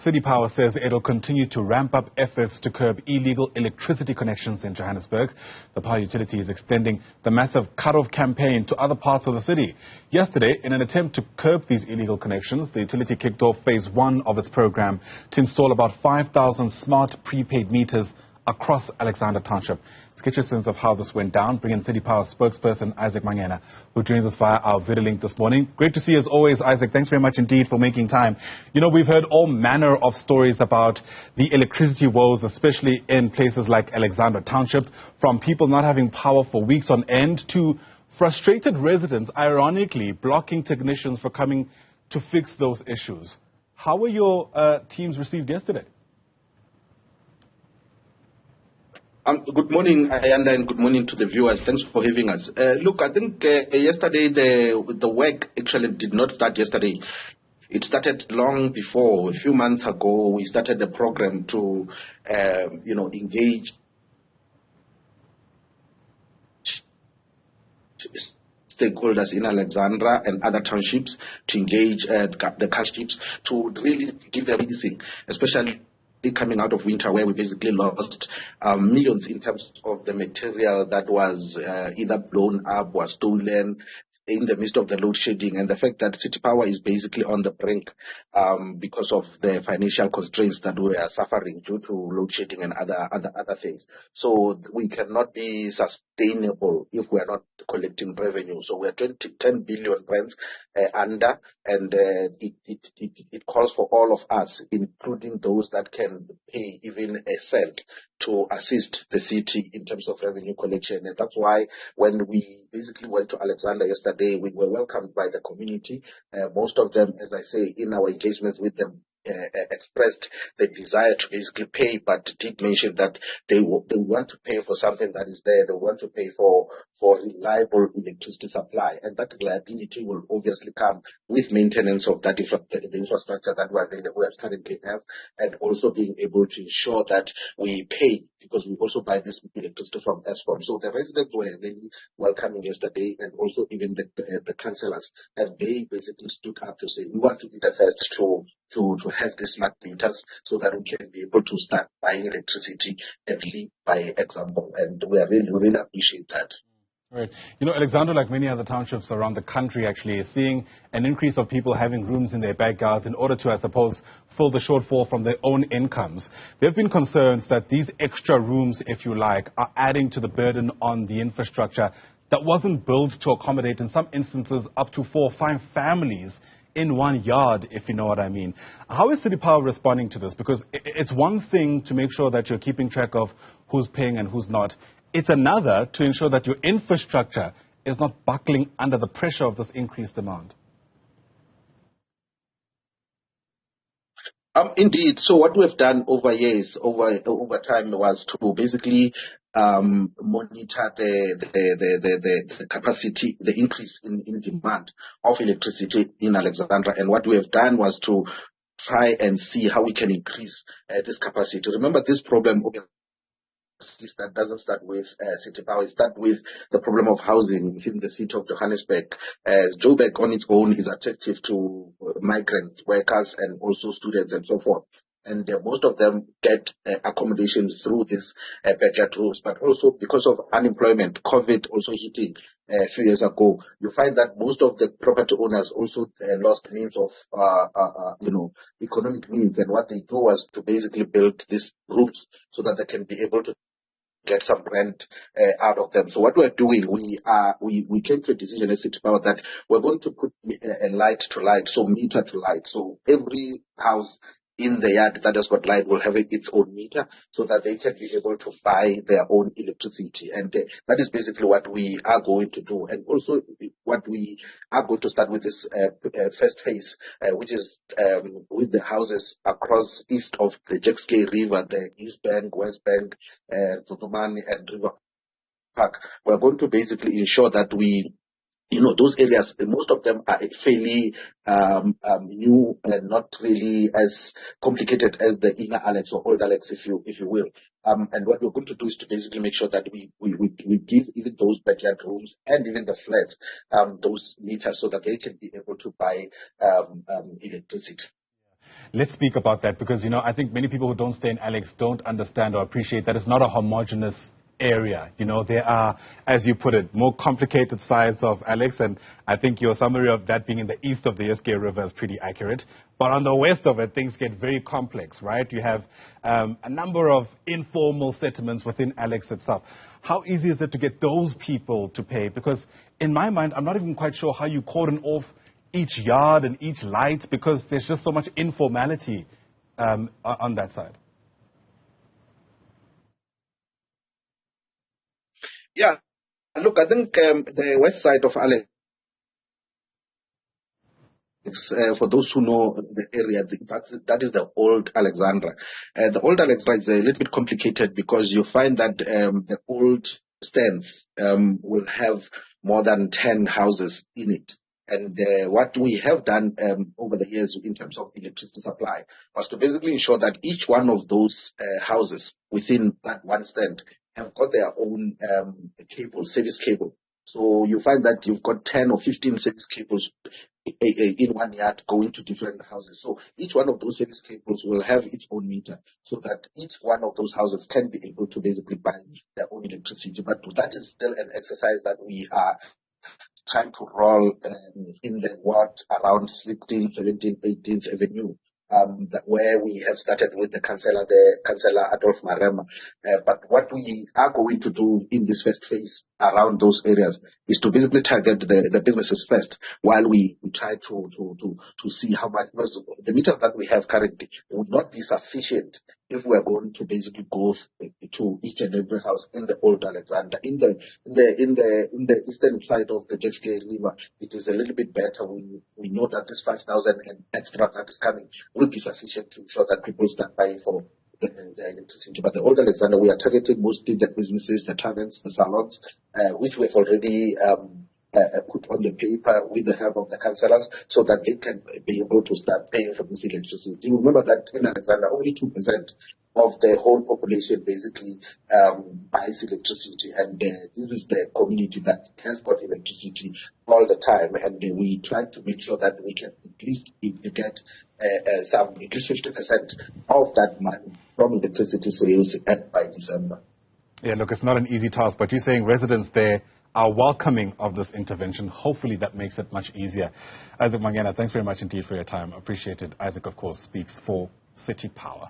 City Power says it'll continue to ramp up efforts to curb illegal electricity connections in Johannesburg. The power utility is extending the massive cut-off campaign to other parts of the city. Yesterday, in an attempt to curb these illegal connections, the utility kicked off phase 1 of its program to install about 5,000 smart prepaid meters across Alexandra township. Let's get your sense of how this went down. Bring in City Power spokesperson Mangena, who joins us via our video link this morning. Great to see you as always, Isaac. Thanks very much indeed for making time. You know, we've heard all manner of stories about the electricity woes, especially in places like Alexandra township, from people not having power for weeks on end to frustrated residents, ironically, blocking technicians for coming to fix those issues. How were your teams received yesterday? Good morning, Ayanda, and good morning to the viewers. Thanks for having us. Look, I think yesterday the work actually did not start yesterday. It started long before. A few months ago, we started a program to, engage stakeholders in Alexandra and other townships, to engage the townships to really give them anything, especially coming out of winter, where we basically lost millions in terms of the material that was either blown up or stolen in the midst of the load shedding, and the fact that City Power is basically on the brink because of the financial constraints that we are suffering due to load shedding and other things. So we cannot be sustainable if we are not collecting revenue. So we are 10 billion rands under, and it calls for all of us, including those that can pay even a cent, to assist the city in terms of revenue collection. And that's why when we basically went to Alexandra yesterday, we were welcomed by the community. Most of them, as I say, in our engagements with them, expressed the desire to basically pay, but did mention that they want to pay for something that is there. They want to pay for reliable electricity supply, and that reliability will obviously come with maintenance of that the infrastructure that we currently have, and also being able to ensure that we pay, because we also buy this electricity from Eskom. So the residents were really welcoming yesterday, and also even the councillors, and they basically stood up to say, we want to be the first to have these smart meters so that we can be able to start buying electricity and lead by example. And we really appreciate that. Right. You know, Alexandra, like many other townships around the country, actually is seeing an increase of people having rooms in their backyards in order to, I suppose, fill the shortfall from their own incomes. There have been concerns that these extra rooms, if you like, are adding to the burden on the infrastructure that wasn't built to accommodate, in some instances, up to 4 or 5 families in one yard, if you know what I mean. How is City Power responding to this? Because it's one thing to make sure that you're keeping track of who's paying and who's not. It's another to ensure that your infrastructure is not buckling under the pressure of this increased demand. Indeed. So what we've done over years, over time, was to basically monitor the capacity, the increase in demand of electricity in Alexandra. And what we have done was to try and see how we can increase this capacity. Remember, this problem that doesn't start with City Power. It starts with the problem of housing within the city of Johannesburg. Joburg on its own is attractive to migrant workers and also students and so forth. And most of them get accommodation through these backyard rooms. But also because of unemployment, COVID also hitting a few years ago, you find that most of the property owners also lost means of, economic means. And what they do was to basically build these rooms so that they can be able to get some rent out of them. So what we're doing, we came to a decision as City Power that we're going to put a light to light, so meter to light. So every house in the yard that has got light will have its own meter, so that they can be able to buy their own electricity. And that is basically what we are going to do. And also what we are going to start with this first phase, which is with the houses across east of the Jexkay River, the East Bank, West Bank, Tutumani and River Park. We're going to basically ensure that we, those areas, most of them are fairly new and not really as complicated as the inner Alex or old Alex, if you will. And what we're going to do is to basically make sure that we give even those backyard rooms and even the flats those meters so that they can be able to buy electricity. Let's speak about that because, I think many people who don't stay in Alex don't understand or appreciate that it's not a homogeneous area. There are, as you put it, more complicated sides of Alex, and I think your summary of that being in the east of the SK River is pretty accurate. But on the west of it, things get very complex, right? You have a number of informal settlements within Alex itself. How easy is it to get those people to pay? Because in my mind, I'm not even quite sure how you cordon off each yard and each light because there's just so much informality on that side. Yeah, look, I think the west side of Alex, for those who know the area, that is the old Alexandra. The old Alexandra is a little bit complicated because you find that the old stands will have more than 10 houses in it. And what we have done over the years in terms of electricity supply was to basically ensure that each one of those houses within that one stand have got their own service cable. So you find that you've got 10 or 15 service cables in one yard going to different houses. So each one of those service cables will have its own meter so that each one of those houses can be able to basically buy their own electricity. But that is still an exercise that we are trying to roll in the ward around 16th, 17th, 18th Avenue. Where we have started with the councillor Adolf Marema. But what we are going to do in this first phase around those areas is to basically target the businesses first while we try to see how much, because the meters that we have currently would not be sufficient if we are going to basically go to each and every house in the old Alexander. In the eastern side of the Jetski River, it is a little bit better. We know that this 5,000 extra that is coming will be sufficient to ensure that people start buying for the electricity. But the old Alexander, we are targeting mostly the businesses, the taverns, the salons, which we have already put on the paper with the help of the councillors so that they can be able to start paying for this electricity. You remember that in Alexander, only 2% of the whole population basically buys electricity, and this is the community that has got electricity all the time, and we try to make sure that we can at least get at least 50% of that money from electricity sales by December. Yeah, look, it's not an easy task, but you're saying residents there are welcoming of this intervention. Hopefully that makes it much easier. Isaac Mangena, thanks very much indeed for your time. Appreciate it. Isaac, of course, speaks for City Power.